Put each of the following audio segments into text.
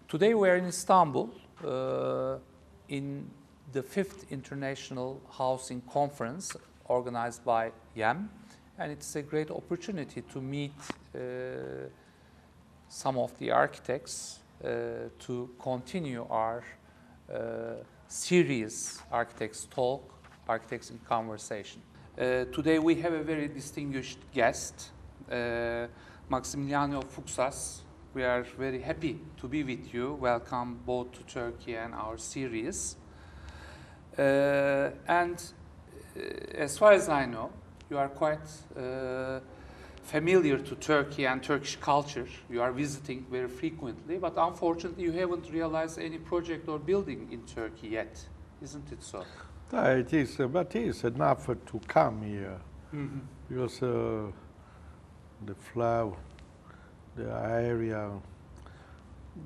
Today we are in Istanbul in the 5th International Housing Conference organized by YEM, and it's a great opportunity to meet some of the architects to continue our series Architects Talk, Architects in Conversation. Today we have a very distinguished guest, Massimiliano Fuksas. We are very happy to be with you. Welcome both to Turkey and our series. As far as I know, you are quite familiar to Turkey and Turkish culture. You are visiting very frequently, but unfortunately you haven't realized any project or building in Turkey yet. Isn't it so? It is, but it is enough to come here. Mm-hmm. Because the flower, the area,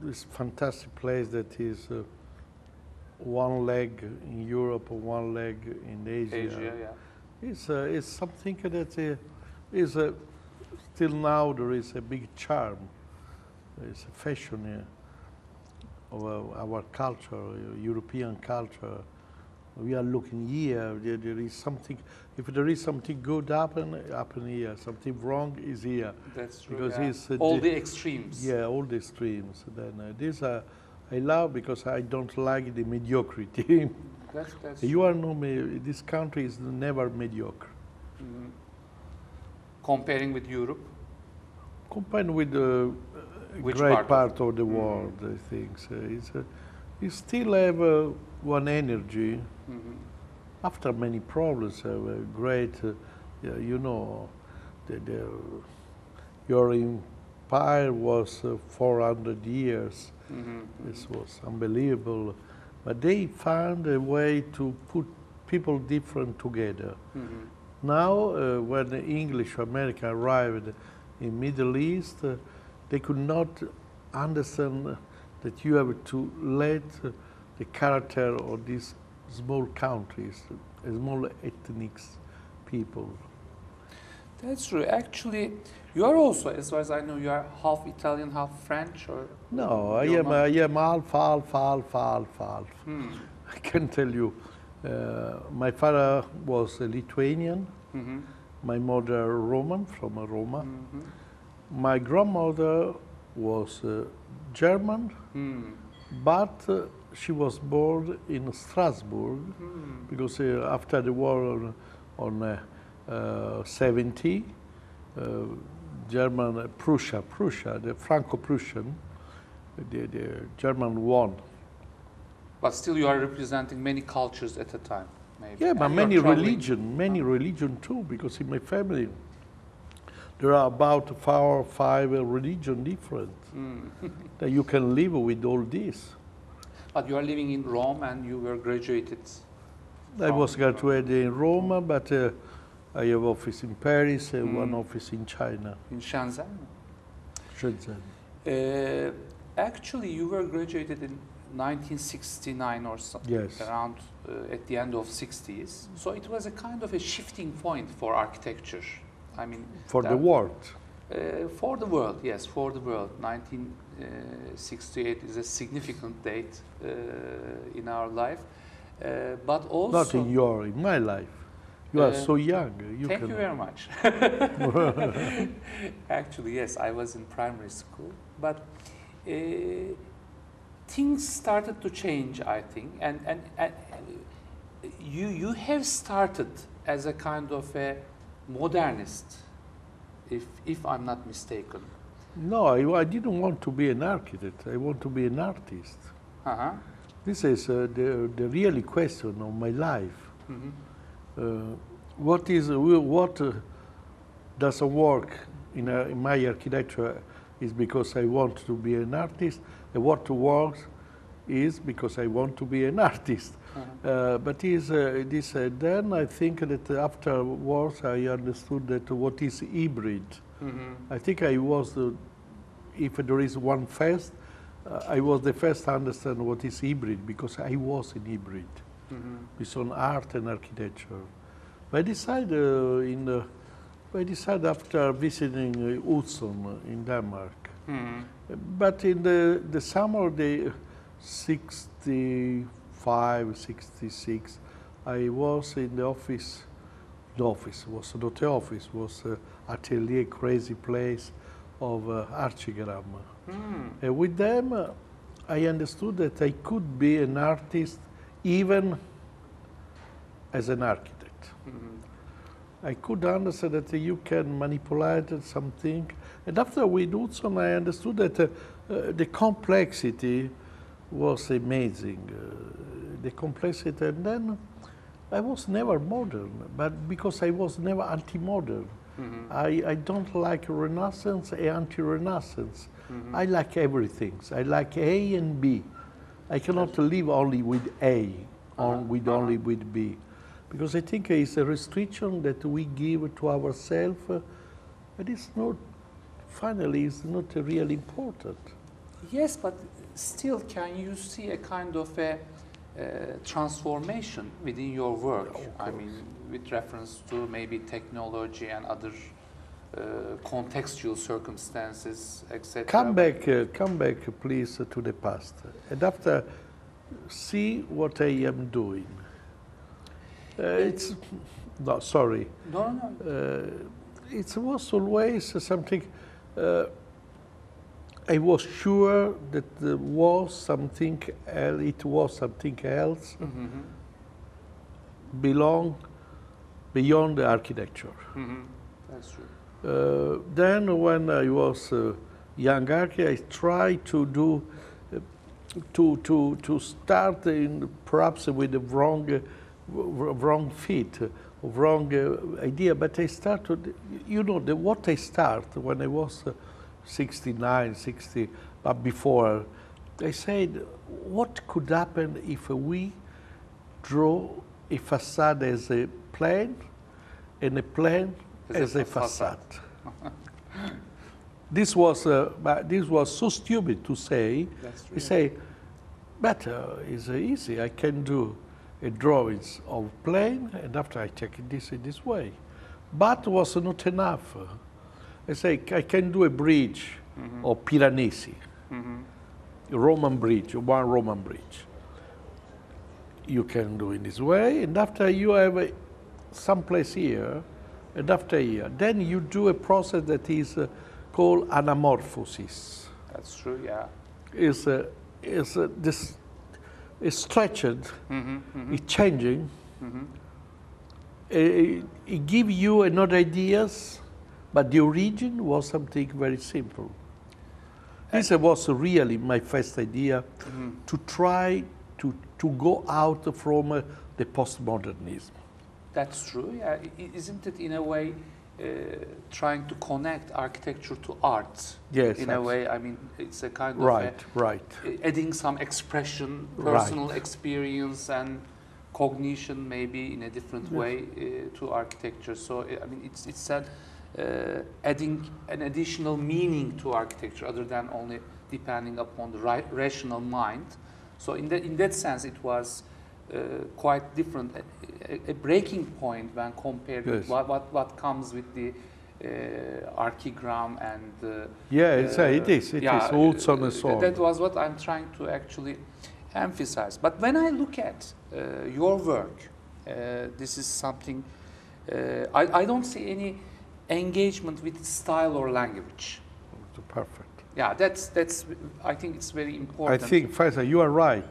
this fantastic place that is one leg in Europe, one leg in Asia. Asia, yeah. It's something that is still now there is a big charm. It's a fashion of our culture, European culture. We are looking here. There is something. If there is something good happen here. Something wrong is here. That's true. Because yeah. it's all the extremes. Yeah, all the extremes. Then this I love because I don't like the mediocrity. That's you are no. This country is never mediocre. Mm-hmm. Comparing with Europe. Comparing with the great part of the world, I think so. You still have one energy. Mm-hmm. After many problems, great, you know, your empire was 400 years. Mm-hmm. This was unbelievable. But they found a way to put people different together. Mm-hmm. Now, when the English American arrived in Middle East, they could not understand that you have to let the character of these small countries, small ethnic people. That's true. Actually, you are also, as far as I know, you are half Italian, half French, or? No, I am half. I can tell you. My father was a Lithuanian, mm-hmm. My mother Roman, from Roma. Mm-hmm. My grandmother was German, but she was born in Strasbourg, because after the war on 70, German, Prussia, the Franco-Prussian, the German won. But still you are representing many cultures at a time, maybe. Yeah, but many religion too, because in my family there are about 4 or 5 religions different. That you can live with all this. But you are living in Rome and you were graduated. I was graduated in Rome, but I have office in Paris and one office in China. In Shenzhen? Shenzhen. Actually, you were graduated in 1969 or something, yes. Around at the end of 60s. So it was a kind of a shifting point for architecture. I mean, for the world. For the world, yes, for the world. 1968 is a significant date in our life, but also not in my life. You are so young. Thank you very much. Actually, yes, I was in primary school, but things started to change, I think, and you have started as a kind of a modernist, if I'm not mistaken. No, I didn't want to be an architect. I want to be an artist. Uh-huh. This is the real question of my life. Mm-hmm. What doesn't work in my architecture is because I want to be an artist, and what works is because I want to be an artist. Uh-huh. But then I think that afterwards I understood that what is hybrid. Mm-hmm. I think I was, if there is one first, I was the first to understand what is hybrid, because I was in hybrid. Mm-hmm. It's on art and architecture. I decided after visiting Hudson in Denmark, But in the summer of the 65, 66, I was in the office. The office was not the office, was atelier, crazy place of Archigram. And with them, I understood that I could be an artist even as an architect. I could understand that you can manipulate something. And after with Hudson, I understood that the complexity was amazing. The complexity, and then I was never modern, but because I was never anti-modern. I don't like Renaissance and anti-Renaissance. I like everything. I like A and B. I cannot live only with A, or only with B. Because I think it's a restriction that we give to ourselves, but it's not, finally, it's not really important. Yes, but still, can you see a kind of a transformation within your work? I mean, with reference to maybe technology and other contextual circumstances, etc. Come back, please, to the past, and after, see what I am doing. It's no, sorry. No. It was always something. I was sure that there was something. It was something else. Beyond the architecture. That's true. Then, when I was young architect, I tried to do to start perhaps with the wrong fit, wrong idea. But I started, you know, what I started when I was 69, 60, but before, I said, what could happen if we draw a facade as a plan and a plan as a facade? This was so stupid to say. I say, but it's easy. I can do a drawings of plane, and after I take this in this way. But was not enough. I say, I can do a bridge of Piranesi, a Roman bridge, one Roman bridge. You can do in this way, and after you have some place here, and after here, then you do a process that is called anamorphosis. That's true, yeah. It's stretched, it's changing. It gives you another ideas, but the origin was something very simple. This was really my first idea, to try to go out from the postmodernism. That's true, yeah. Isn't it in a way trying to connect architecture to art? Yes. In a way, I mean, it's a kind of adding some expression, personal experience and cognition maybe in a different way to architecture. So, I mean, it's adding an additional meaning to architecture other than only depending upon the rational mind. So in that sense, it was quite different, a breaking point when compared with what comes with the archigram and it is Hudson and so on. That was what I'm trying to actually emphasize. But when I look at your work, this is something I don't see any engagement with style or language. Perfect. Yeah, that's. I think it's very important. I think, Faisal, you are right.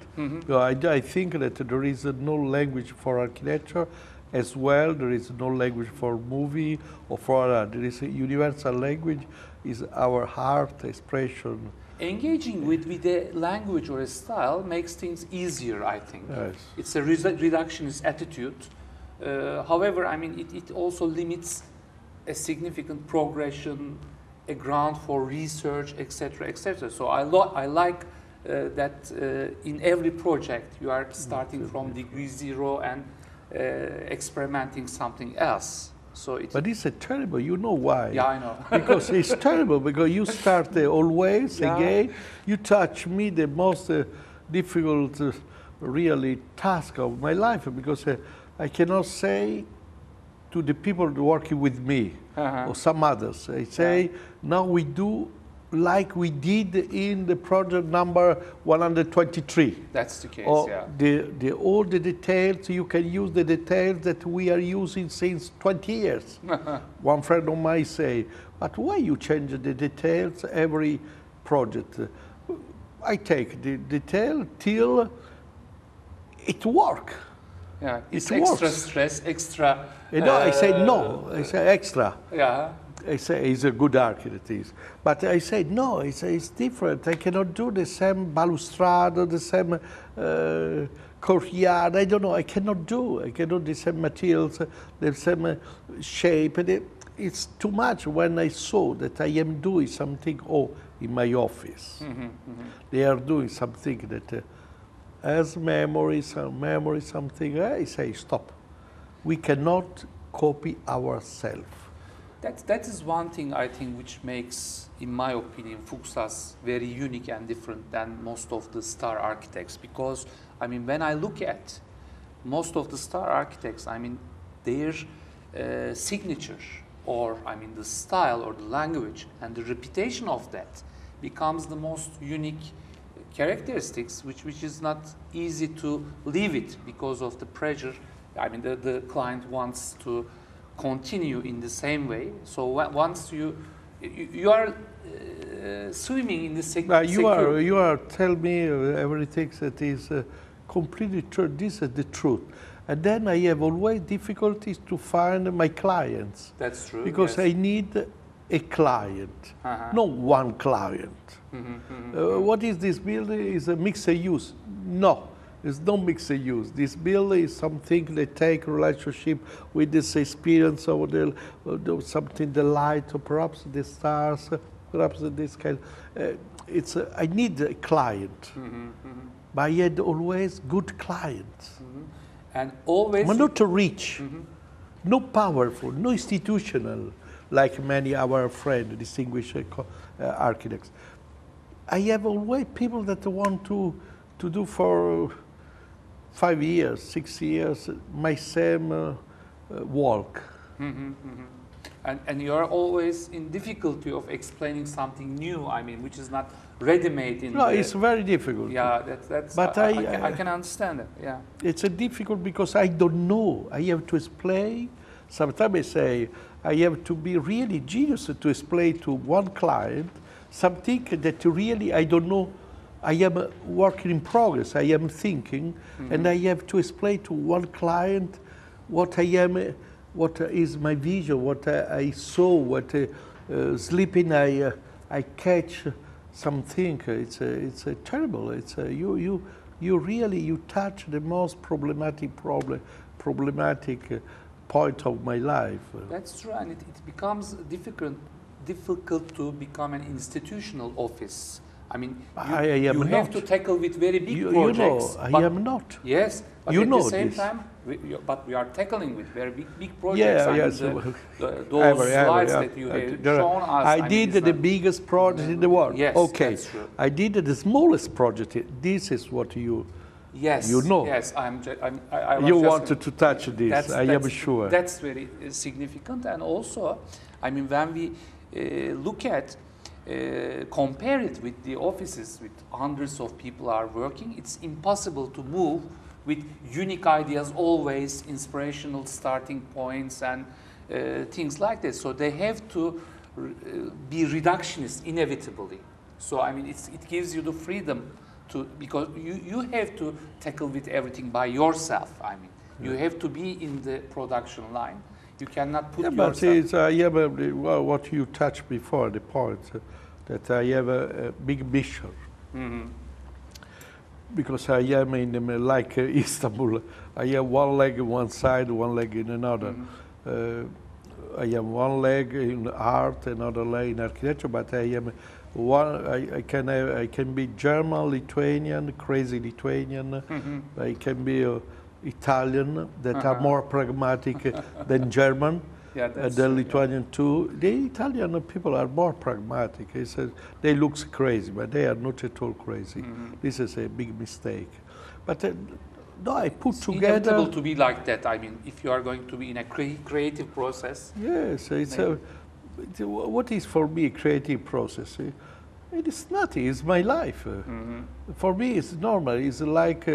I think that there is no language for architecture, as well. There is no language for movie or for there is a universal language. Is our heart expression. Engaging with a language or a style makes things easier, I think. Yes. It's a reductionist attitude. However, I mean, it also limits a significant progression, a ground for research, etc., etc. So I like that in every project you are starting from degree zero and experimenting something else. So but it's terrible. You know why? Yeah, I know. Because it's terrible. Because you start always again. You touch me the most difficult, really task of my life. Because I cannot say to the people working with me or some others. I say, now we do like we did in the project number 123. That's the case, or yeah. All the details, you can use the details that we are using since 20 years. One friend of mine say, but why you change the details every project? I take the detail till it works. Yeah, it's extra stress, extra... I say no, I say extra. Yeah. I say he's a good architect, but I say no. I say it's different. I cannot do the same balustrade, the same courtyard. I don't know. I cannot do. I cannot do the same materials, the same shape. It's too much. When I saw that I am doing something in my office, they are doing something that has memory, something. I say stop. We cannot copy ourselves. That is one thing I think which makes, in my opinion, Fuksas very unique and different than most of the star architects. Because, I mean, when I look at most of the star architects, I mean, their signature, or I mean, the style or the language and the reputation of that becomes the most unique characteristics, which is not easy to leave it because of the pressure. I mean, the client wants to continue in the same way. So once you are swimming in the you are telling me everything that is completely true. This is the truth. And then I have always difficulties to find my clients. That's true. Because yes. I need a client, not one client. What is this building? Is a mixed use? No. It's no mixed use. This building is something that take relationship with this experience of something, the light, or perhaps the stars, perhaps this kind. I need a client, but I had always good clients. And always... But not rich, not powerful, no institutional, like many of our friends, distinguished architects. I have always people that want to do for 5 years, 6 years, my same work. And you are always in difficulty of explaining something new, I mean, which is not ready-made. No, it's very difficult. Yeah, that's. But I can understand it. Yeah. It's difficult because I don't know. I have to explain. Sometimes I say I have to be really genius to explain to one client something that really I don't know. I am a work in progress. I am thinking, and I have to explain to one client what I am, what is my vision, what I saw, what sleeping I catch something. It's terrible. It's you really touch the most problematic point of my life. That's true, and it becomes difficult to become an institutional office. I mean, you have to tackle with very big projects. You know, I am not. Yes, but at the same time, we are tackling with very big projects. Yeah, yes. Those slides that you have shown us. I did the biggest project in the world. Yes, okay. That's true. I did the smallest project. This is what you know. Yes, I you wanted to touch this, I am sure. That's very significant. And also, I mean, when we look at compare it with the offices with hundreds of people are working, it's impossible to move with unique ideas, always inspirational starting points and things like this. So they have to be reductionist inevitably. So I mean, it gives you the freedom to, because you have to tackle with everything by yourself. I mean, you have to be in the production line. You cannot put yourself... But what you touched before, the point that I have a big mission. Because I am in like Istanbul, I have one leg on one side, one leg in another. I have one leg in art, another leg in architecture, but I am one. I can be German, Lithuanian, crazy Lithuanian. I can be Italian, that are more pragmatic than German. Yeah, the Lithuanian too. The Italian people are more pragmatic. They look crazy, but they are not at all crazy. This is a big mistake. But no, I put it's together. It's inevitable to be like that. I mean, if you are going to be in a creative process. Yes, what is for me a creative process? It is nothing. It's my life. For me, it's normal. It's like,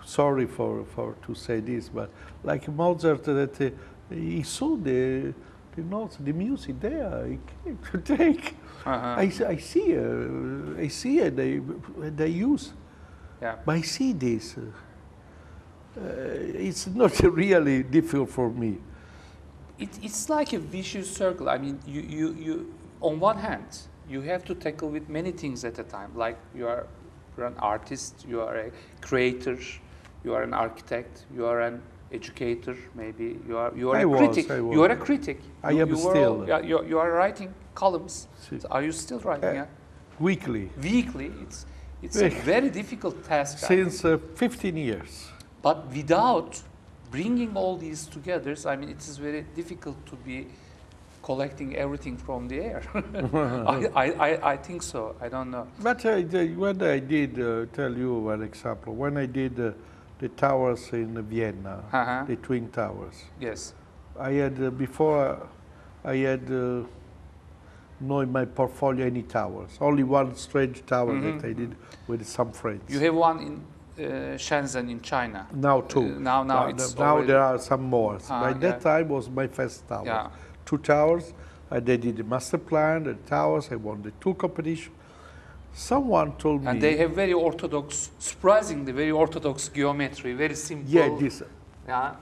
sorry to say this, but like Mozart, that he saw the notes, the music there. He came to take. I see it. They use. Yeah. But I see this. It's not really difficult for me. It's like a vicious circle. I mean, you on one hand, you have to tackle with many things at a time. Like you're an artist, you are a creator, you are an architect, you are an educator. Maybe you are a critic. You are a critic. I am still. You are writing columns. So are you still writing? Yeah? Weekly. Weekly. It's a very difficult task. Since 15 years. But without bringing all these together, I mean, it is very difficult to be collecting everything from the air. I think so. I don't know. But when I did, tell you an example, when I did the towers in Vienna, the Twin Towers. Yes. I had, before, I had no in my portfolio any towers. Only one strange tower that I did with some friends. You have one in Shenzhen in China. Now two. Now there are some more. By that time was my first tower. Yeah. 2 towers. They did the master plan, the towers. I won the 2 competition. Someone told me. And they have very orthodox, surprisingly very orthodox geometry, very simple. Yeah, this. Yeah.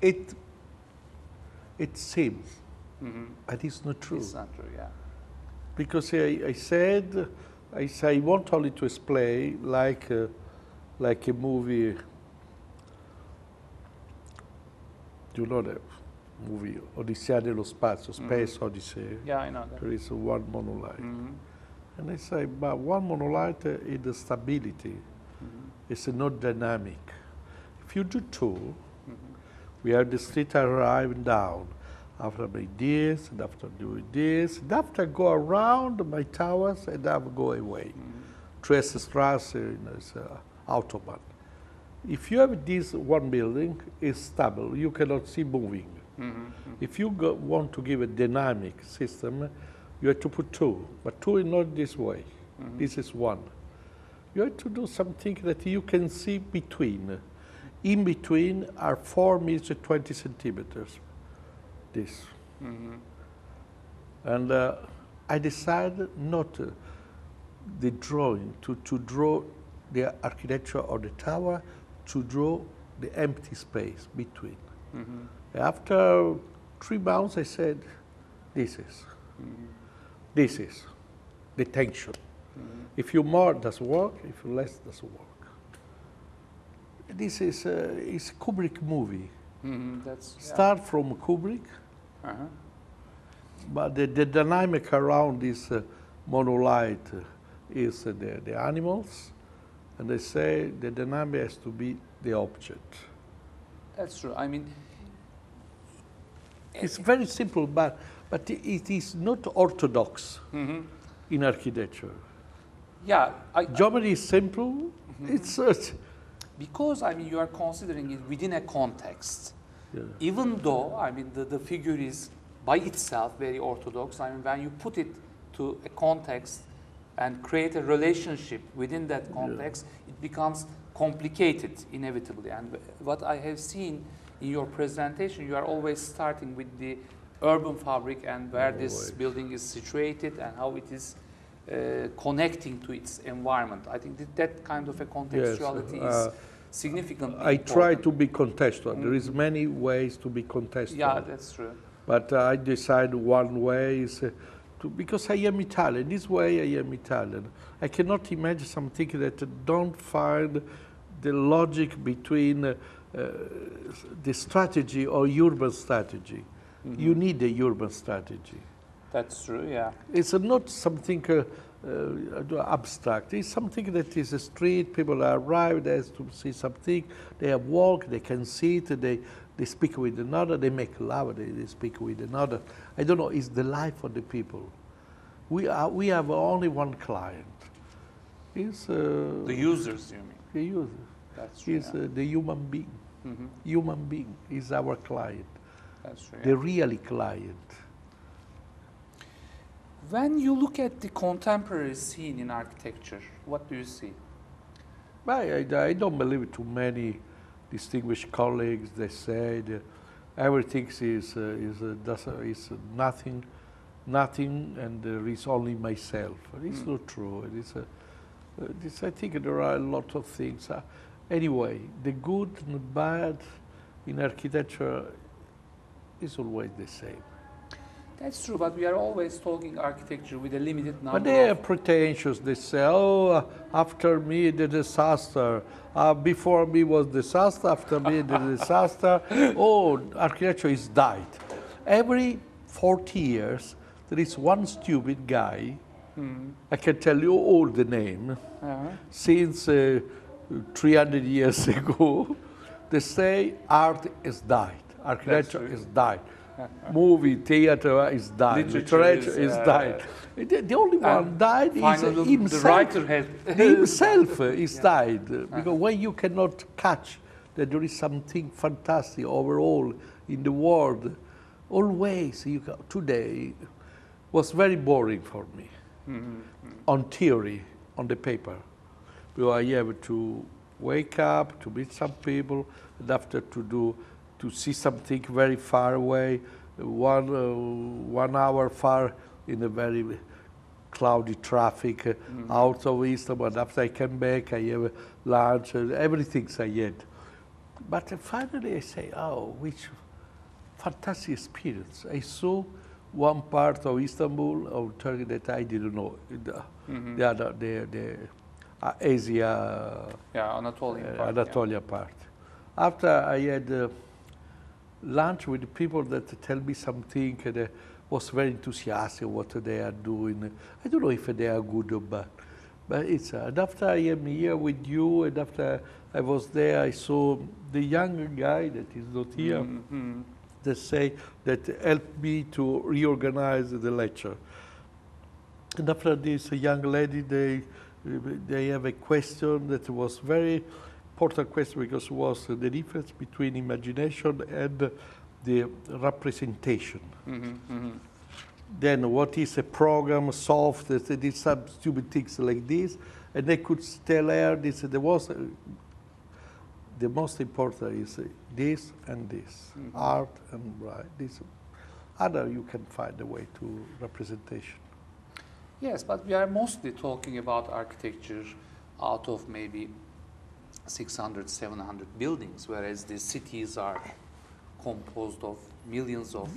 It seems, but it's not true. It's not true. Yeah. Because I said, I want only to explain like a movie. You know the movie Odissea dello Spazio, Space Odyssey. Yeah, I know that. There is one monolith. And I say, but one monolith is the stability. It's not dynamic. If you do 2, we have the street arriving down. After I make this, and after doing this, and after go around my towers, and after go away. Strasse is Autobahn. If you have this one building, it's stable. You cannot see moving. If you want to give a dynamic system, you have to put 2, but 2 is not this way. This is 1. You have to do something that you can see between. In between are 4 meters 20 centimeters. This. And I decided not the drawing, to draw the architecture of the tower, to draw the empty space between. After 3 months, I said, this is the tension. If you more, doesn't work. If you less, doesn't work. This is Kubrick movie. Start from Kubrick, but the dynamic around this monolith is the animals, and they say the dynamic has to be the object. That's true. I mean, it's very simple, but it is not orthodox in architecture. Yeah, geometry is simple. It's because I mean you are considering it within a context. Yeah. Even though I mean the figure is by itself very orthodox. I mean when you put it to a context and create a relationship within that context, it becomes complicated inevitably. And what I have seen in your presentation, you are always starting with the urban fabric and where this building is situated and how it is connecting to its environment. I think that kind of a contextuality is significantly I important. try to be contextual. There is many ways to be contextual. Yeah, that's true. But I decide one way is because I am Italian. This way I am Italian. I cannot imagine something that don't find the logic between the strategy or urban strategy. You need a urban strategy. That's true, yeah. It's not something abstract. It's something that is a street, people arrive, they have to see something, they have walk, they can see it, they speak with another, they make love, they speak with another. I don't know, it's the life of the people. We have only one client. It's, the users, you mean? The user. That's true, It's the human being. Human being is our client. That's true, The really client. When you look at the contemporary scene in architecture, what do you see? I don't believe too many distinguished colleagues. They say that everything is nothing, and there is only myself. It's not true. I think there are a lot of things. Anyway, the good and the bad in architecture is always the same. That's true, but we are always talking architecture with a limited number. But they are pretentious. They say, "Oh, after me the disaster. Before me was disaster. After me the disaster. Oh, architecture is died." Every 40 years, there is one stupid guy. I can tell you all the name. Since 300 years ago, they say art is died. Architecture is died. Movie, theater is died. Literature is died. The only one died is himself. The writer has himself is died. Because when you cannot catch that there is something fantastic overall in the world, always, today was very boring for me. On theory, on the paper. Because I have to wake up, to meet some people, and after to see something very far away, 1 hour far in a very cloudy traffic out of Istanbul. And after I come back, I have lunch, everything I had. But finally I say, oh, which fantastic experience. I saw one part of Istanbul, of Turkey, that I didn't know. The other, the Asia, Anatolia part. After I had lunch with people that tell me something, that was very enthusiastic what they are doing. I don't know if they are good or bad, but it's. And after I am here with you, and after I was there, I saw the young guy that is not here. They say that helped me to reorganize the lecture. And after this young lady, they have a question that was very important question, because it was the difference between imagination and the representation. Then what is a program, soft, they did some stupid things like this, and they could tell her this. The most important is this and this, art and right. This other you can find a way to representation. Yes, but we are mostly talking about architecture out of maybe 600, 700 buildings, whereas the cities are composed of millions of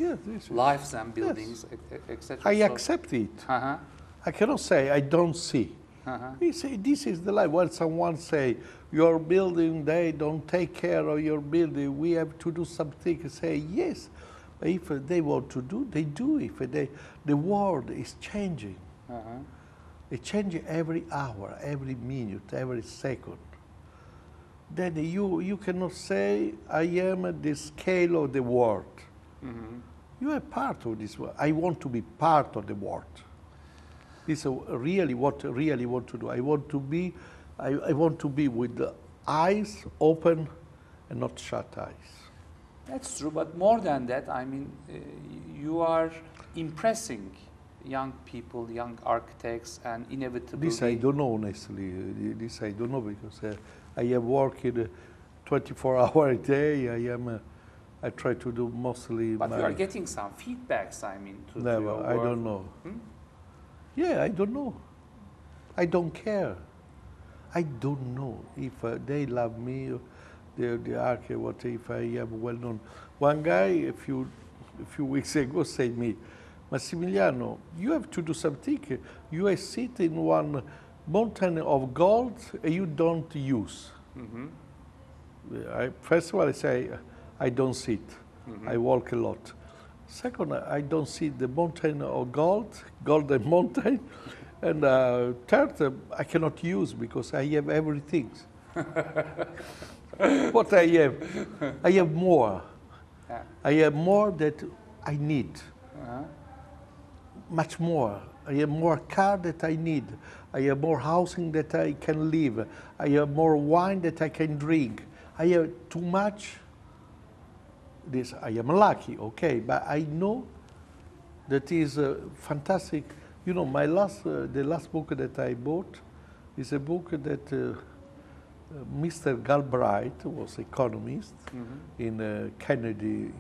lives and buildings, etc. I accept it. I cannot say I don't see. We say this is the life. When someone say your building, they don't take care of your building, we have to do something. Say yes, but if they want to do, they do. If the world is changing, it changes every hour, every minute, every second. Then you cannot say I am at the scale of the world. You are part of this world. I want to be part of the world. This is really what I really want to do. I want to be with the eyes open and not shut eyes. That's true, but more than that, I mean, you are impressing young people, young architects, and inevitably... This I don't know, honestly. This I don't know, because I have worked 24 hours a day. I try to do mostly... But you are getting some feedbacks, I mean, to Never, your I work. don't know. Yeah, I don't know. I don't care. I don't know if they love me, the architect, what if I am well known. One guy a few weeks ago said to me, Massimiliano, you have to do something. You are sitting in one mountain of gold and you don't use. First of all, I say, I don't sit. I walk a lot. Second, I don't see the mountain of golden mountain. And third, I cannot use because I have everything. What I have more. I have more that I need. Much more. I have more car that I need. I have more housing that I can live. I have more wine that I can drink. I have too much. I am lucky, okay, but I know that is fantastic. You know, the last book that I bought is a book that Mr. Galbraith was economist in Kennedy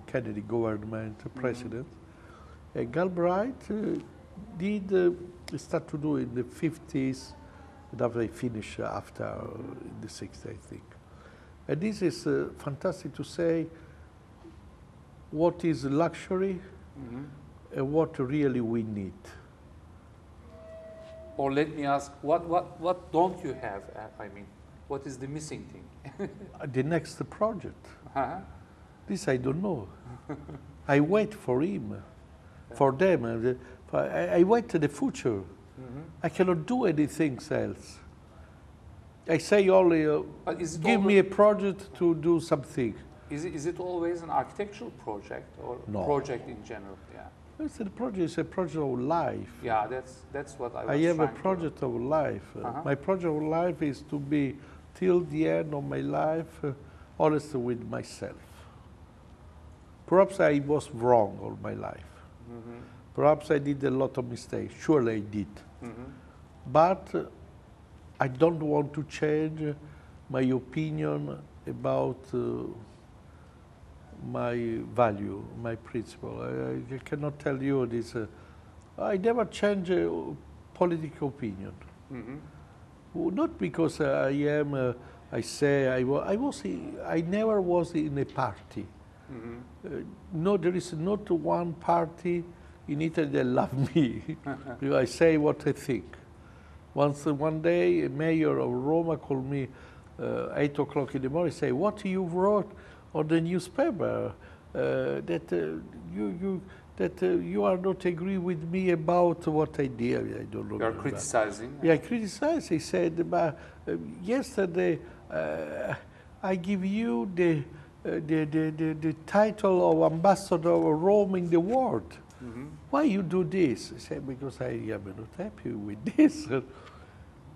government president. Galbraith did start to do in the 50s, and after I finished after in the 60s, I think. And this is fantastic to say what is luxury and what really we need. Or let me ask, what don't you have? I mean, what is the missing thing? The next project. This I don't know. I wait for him, for them. I wait to the future. I cannot do anything else. I say only, give me a project to do something. Is it always an architectural project or project in general? Yeah. It's a project of life. Yeah, that's what I was I have a project of life. My project of life is to be, till the end of my life, honest with myself. Perhaps I was wrong all my life. Perhaps I did a lot of mistakes. Surely I did. But I don't want to change my opinion about my value, my principle. I cannot tell you this. I never change political opinion. Not because I am. I never was in a party. No, there is not one party in Italy that love me. I say what I think. One day, a mayor of Roma called me 8 o'clock in the morning. Say, what you wrote on the newspaper that you are not agree with me about what I did. I don't know. You are criticizing. Yeah, I criticize. He said, but yesterday I give you the title of ambassador of Rome in the world. Why you do this? I said, because I am not happy with this.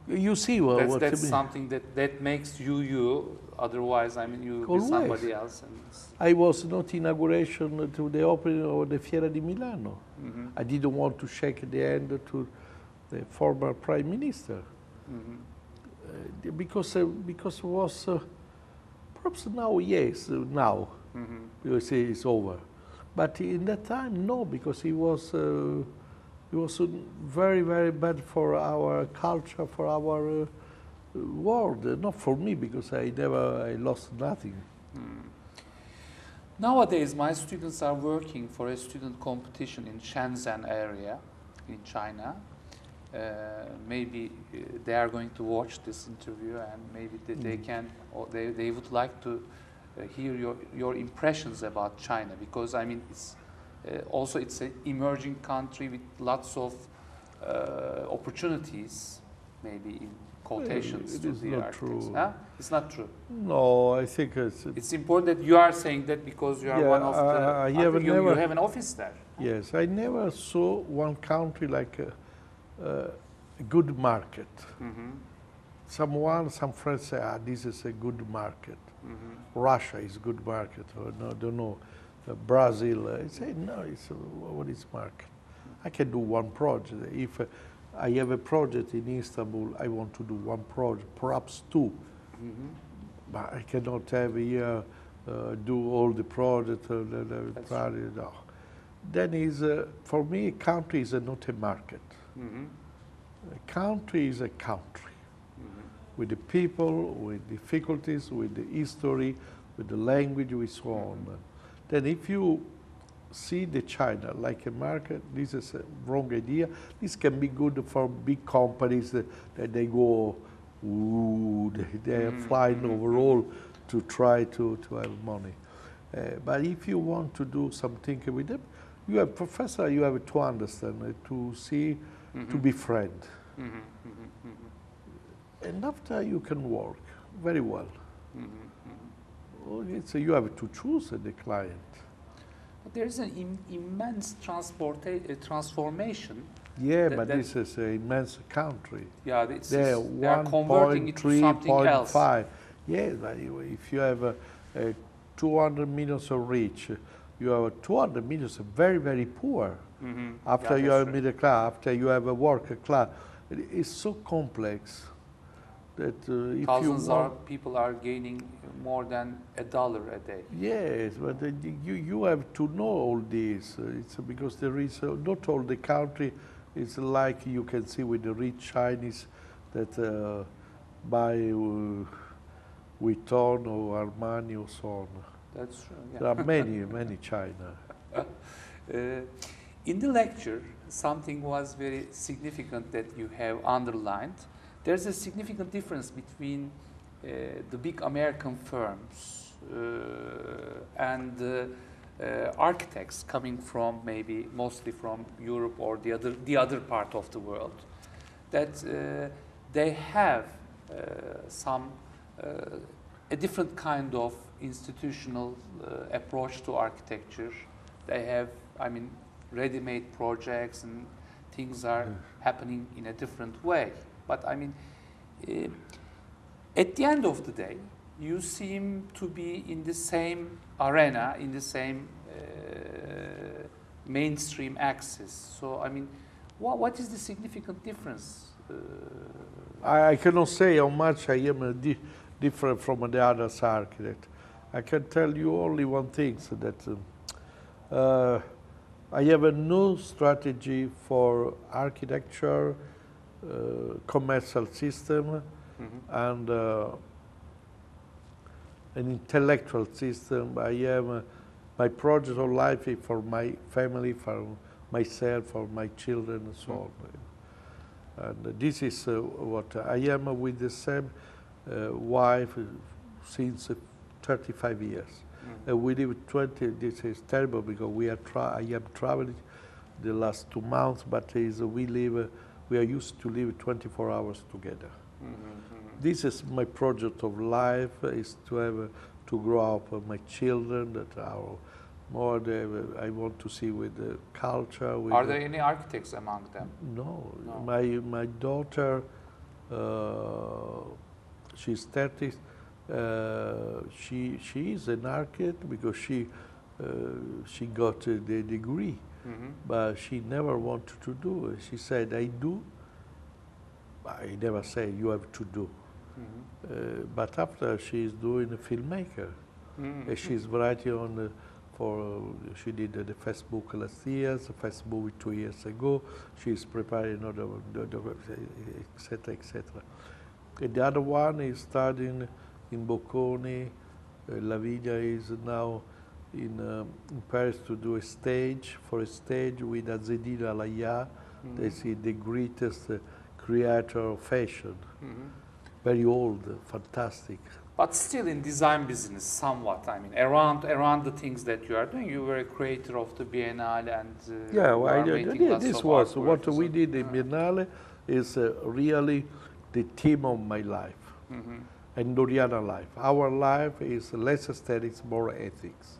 You see what that's I mean? Something that makes you. Otherwise, I mean, you be somebody else. And I was not inauguration to the opening of the Fiera di Milano. I didn't want to shake the hand to the former prime minister because it was perhaps now now because it's over, but in that time no, because it was very, very bad for our culture, for our world. Not for me, because I lost nothing. Nowadays, my students are working for a student competition in Shenzhen area in China. Maybe they are going to watch this interview, and maybe they can, or they would like to hear your impressions about China, because I mean it's also it's an emerging country with lots of opportunities, maybe in quotations to the architects. Huh? It's not true. No, I think it's important that you are saying that, because you are one of the. You have an office there. Yes, I never saw one country like a good market. Some friends say, this is a good market. Russia is a good market, or no, I don't know. Brazil, I say, no, what is market? I can do one project. If I have a project in Istanbul, I want to do one project, perhaps two. But I cannot have here, do all the projects. No. Then for me, a country is not a market. A country is a country. With the people, with difficulties, with the history, with the language, with so on. Then if you see the China like a market, this is a wrong idea. This can be good for big companies that they go, they are flying overall to try to have money. But if you want to do something with them, you have professor, you have to understand, to see, to befriend. And after you can work very well. So you have to choose the client. But there is an immense transformation. Yeah, but this is an immense country. Yeah, they are converting it to something else. 1.5. Yeah, but if you have 200 million of rich, you have 200 million, very, very poor. After Yeah, you have true. middle class, after you have a worker class. It's so complex that if Thousands you want, of people are gaining more than $1 a day. yes, but you have to know all this. It's because there is not all the country. It's like you can see with the rich Chinese that buy Vuitton or Armani or so on. That's true. Yeah. There are many China. In the lecture, something was very significant that you have underlined. There's a significant difference between the big American firms and architects coming from maybe mostly from Europe or the other part of the world. That they have a different kind of institutional approach to architecture. They have, I mean, ready-made projects and things are happening in a different way. But I mean, at the end of the day, you seem to be in the same arena, in the same mainstream axis. So I mean, what is the significant difference? I cannot say how much I am different from the other architect. I can tell you only one thing, so that I have a new strategy for architecture, commercial system, and an intellectual system. I have my project of life is for my family, for myself, for my children, and so on. And this is what I am with the same wife since 35 years. We live 20, this is terrible because I am traveling the last 2 months, but we are used to live 24 hours together. This is my project of life, is to have, to grow up my children that are more, I want to see with the culture. With Are there any architects among them? No. My daughter, she's 30. She is an architect because she got the degree, but she never wanted to do it. She said, I do. I never say you have to do. But after she's doing a filmmaker, she's writing on she did the first book last year, the first movie 2 years ago. She's preparing another, etc., etc. And the other one is studying in Bocconi. Lavinia is now in Paris to do a stage with Azzedine Alaya. They see the greatest creator of fashion. Very old, fantastic. But still in design business, somewhat. I mean, around the things that you are doing, you were a creator of the Biennale and this was what we did in Biennale is really the theme of my life and Doriana life. Our life is less aesthetics, more ethics.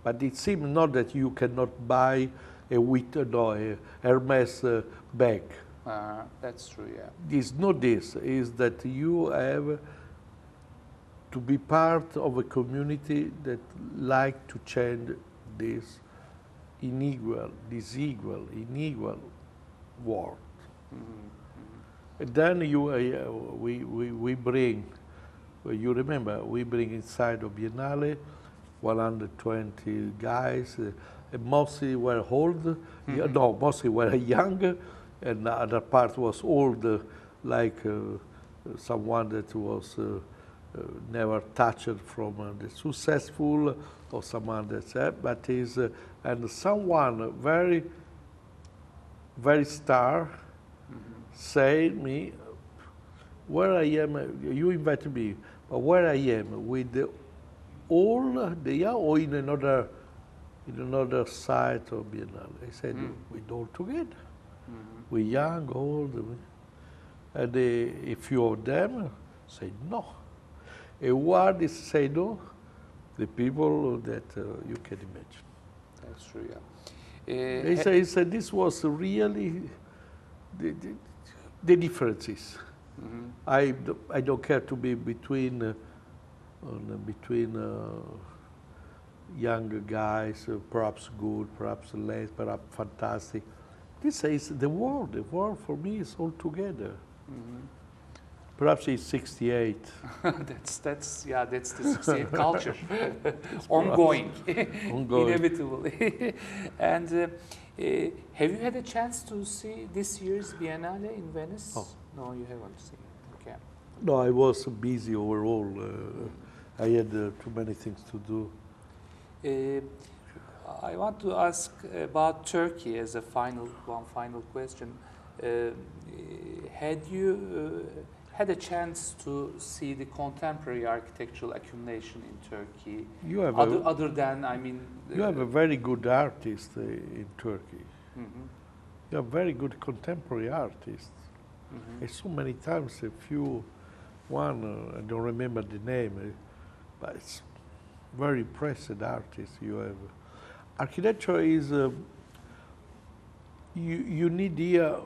But it seems not that you cannot buy a Hermes bag. That's true, yeah. It's not this, is that you have to be part of a community that like to change this unequal world. And then we bring, you remember, we bring inside of Biennale 120 guys, mostly were old, no, mostly were young, and the other part was old, like someone that was never touched from the successful, or someone that's but is, and someone very, very star said me, where I am, you invited me, but where I am with all the young or in another side of Biennale. I said, we're all together. We're young, old, and a few of them say no. A word is say no, the people that you can imagine. That's true, yeah. They say this was really the differences. I don't care to be between young guys, perhaps good, perhaps less, perhaps fantastic. This is the world. The world for me is all together. Mm-hmm. Perhaps he's 68. that's the 68 culture, ongoing, inevitably. And have you had a chance to see this year's Biennale in Venice? Oh. No, you haven't seen it. Okay. No, I was busy overall. I had too many things to do. I want to ask about Turkey as a one final question. Had you had a chance to see the contemporary architectural accumulation in Turkey? You have other than, I mean... you have a very good artist in Turkey. Mm-hmm. You have very good contemporary artists. Mm-hmm. So many times I don't remember the name, but it's very impressive artists you have. Architecture is, you need here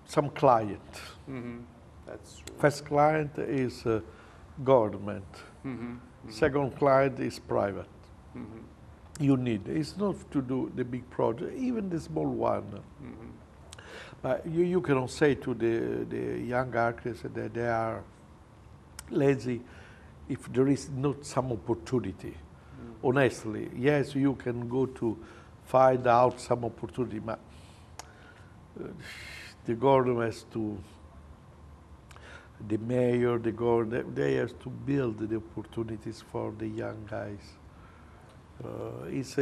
some client. Mm-hmm. That's true. First client is government. Mm-hmm. Mm-hmm. Second client is private. Mm-hmm. You need, it's not to do the big project, even the small one. Mm-hmm. But you cannot say to the young architects that they are lazy if there is not some opportunity. Mm-hmm. Honestly, yes, you can go to find out some opportunity, but the government has to, the mayor, the government, they have to build the opportunities for the young guys. It's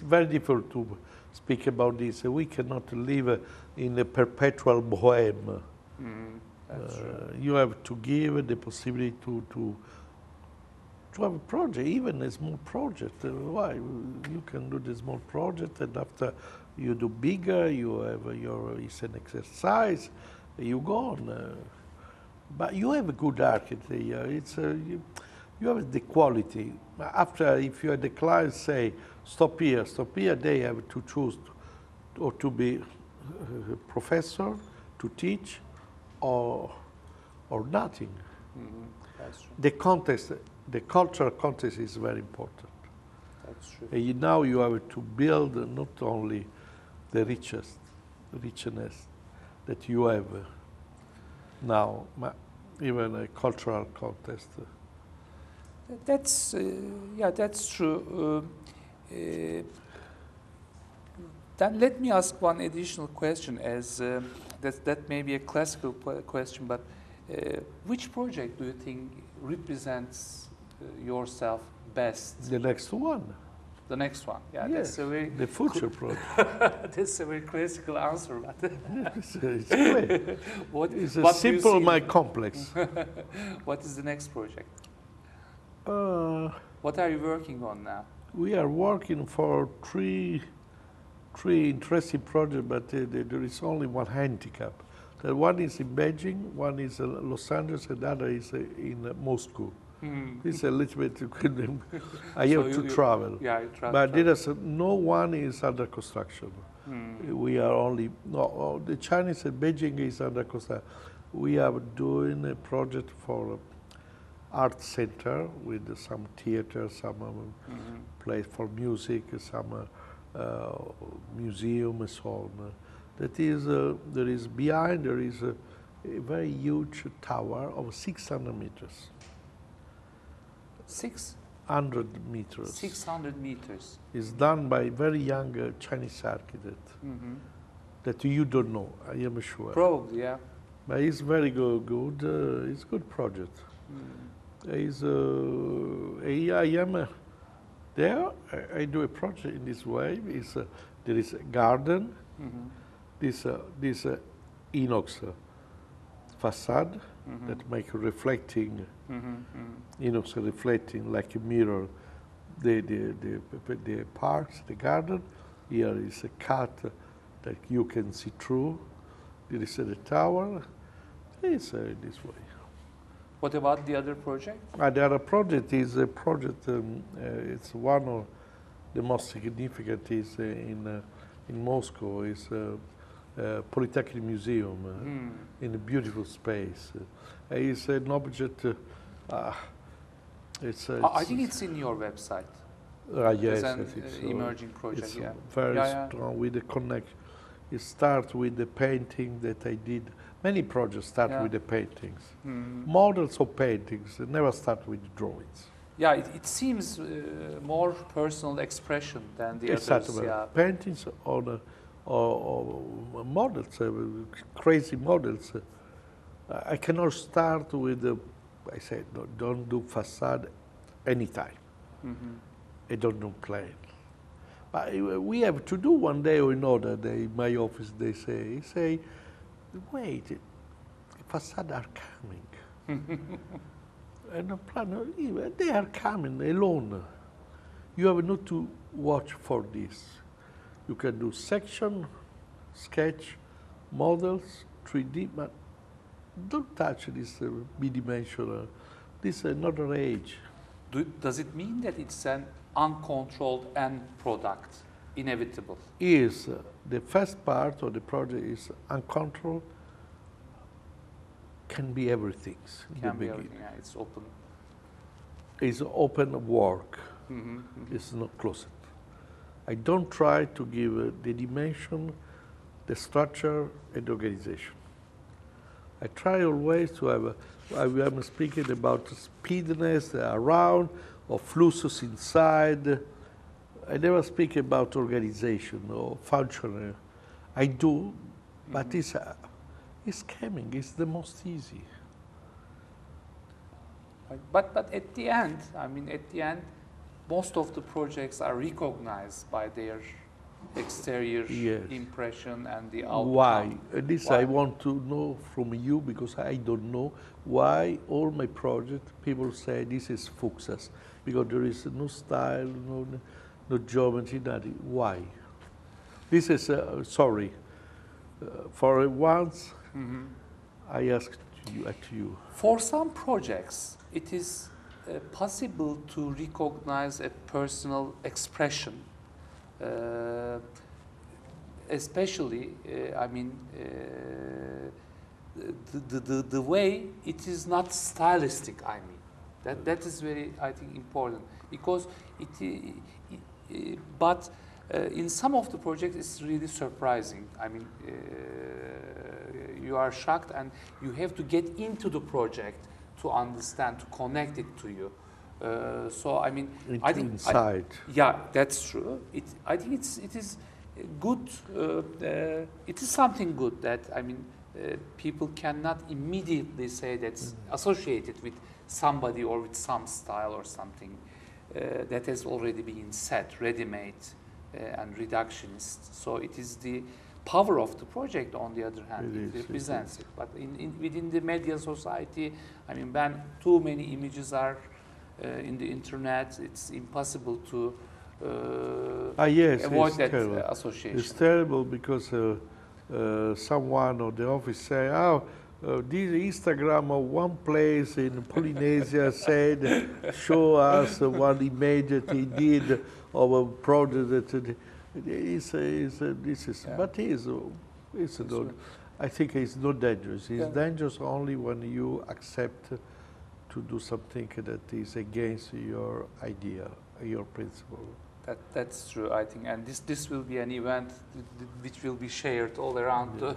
very difficult to speak about this. We cannot live in a perpetual bohème. Mm-hmm. That's true. You have to give the possibility to have a project, even a small project. Why? You can do the small project, and after you do bigger, you have it's an exercise, you go on. But you have a good architect here. You have the quality. After, if you have the client say, stop here, they have to choose or to be a professor, to teach, or nothing. Mm-hmm. That's true. The context, the cultural context is very important. That's true. And now you have to build not only the richness that you have now, but even a cultural context. That's that's true. Then let me ask one additional question, as that may be a classical question, but which project do you think represents yourself best? The next one. The next one, yeah. Yes, That's a very the future project. That's a very classical answer, but it's clear. It's what simple, my complex. What is the next project? What are you working on now? We are working for three interesting projects, but there is only one handicap. The one is in Beijing, one is in Los Angeles, and the other is in Moscow. Mm. It's a little bit. I have to travel. Yeah, you travel. But there is no one is under construction. Mm. We are only the Chinese and Beijing is under construction. We are doing a project for art center with some theater, some place for music, some museum and so on. That is, there is behind, there is a very huge tower of 600 meters. 600 meters. 600 meters. It's done by a very young Chinese architect that you don't know, I am sure. Probably, yeah. But it's very good. It's a good project. I am there. I do a project in this way. There is a garden. This inox facade that make reflecting, inox reflecting like a mirror. The parks, the garden. Here is a cut that you can see through. There is the tower. It's this way. What about the other project? The other project is a project. It's one of the most significant. Is in Moscow. Is Polytechnic Museum in a beautiful space. It's an object I think it's in your website. Yes, it's an it's emerging project. It's yeah, very strong with the connection. It starts with the painting that I did. Many projects start with the paintings. Models of paintings never start with drawings. Yeah, it seems more personal expression than the others. Yeah. Paintings or models, crazy models. I cannot start with, I say, no, don't do facade anytime. I don't do plane. But we have to do one day or another. In my office, they say, wait, facade are coming. And the planner, they are coming alone. You have not to watch for this. You can do section, sketch, models, 3D, but don't touch this bidimensional. This is another age. Does it mean that it's an uncontrolled end product, inevitable? Is the first part of the project is uncontrolled, can be everything. Can be everything, yeah, it's open. It's open work, it's not closed. I don't try to give the dimension, the structure, and the organization. I try always to have, I'm speaking about speediness around, or fluxus inside. I never speak about organization or functional. I do, but it's coming, it's the most easy. But at the end, most of the projects are recognized by their exterior impression and the outcome. Why? Why? I want to know from you, because I don't know why all my projects, people say this is Fuksas, because there is no style, no geometry, nothing. Why? This is, sorry, for once, I asked you. For some projects, it is possible to recognize a personal expression. Especially, the way it is not stylistic. That is very, I think, important, because but in some of the projects it's really surprising. You are shocked, and you have to get into the project to understand, to connect it to you. I think inside. Yeah, that's true. I think it is good. It is something good that people cannot immediately say that's associated with somebody or with some style or something that has already been set, ready-made and reductionist. So it is the power of the project. On the other hand, it represents it. But within the media society, when too many images are in the internet, it's impossible to avoid that association. It's terrible, because someone of the office say, this Instagram of one place in Polynesia said, show us one image that he did of a project that but I think it's not dangerous. It's dangerous only when you accept to do something that is against your idea, your principle. That's true, I think, and this will be an event which will be shared all around the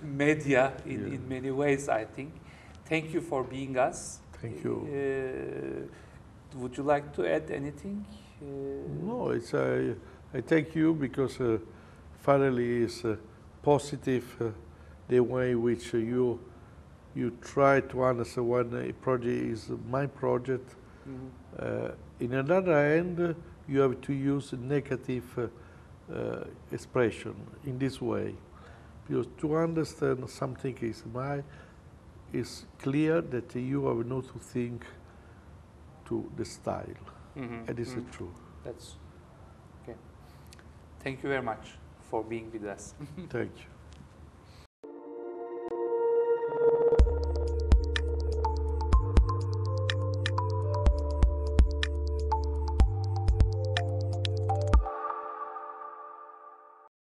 media in many ways, I think. Thank you for being us. Thank you. Would you like to add anything? No, I thank you, because finally it's positive the way in which you try to understand when a project is my project. In another hand, you have to use negative expression in this way, because to understand something is mine, it's clear that you have not to think to the style, and this is true. That's okay. Thank you very much for being with us. Thank you.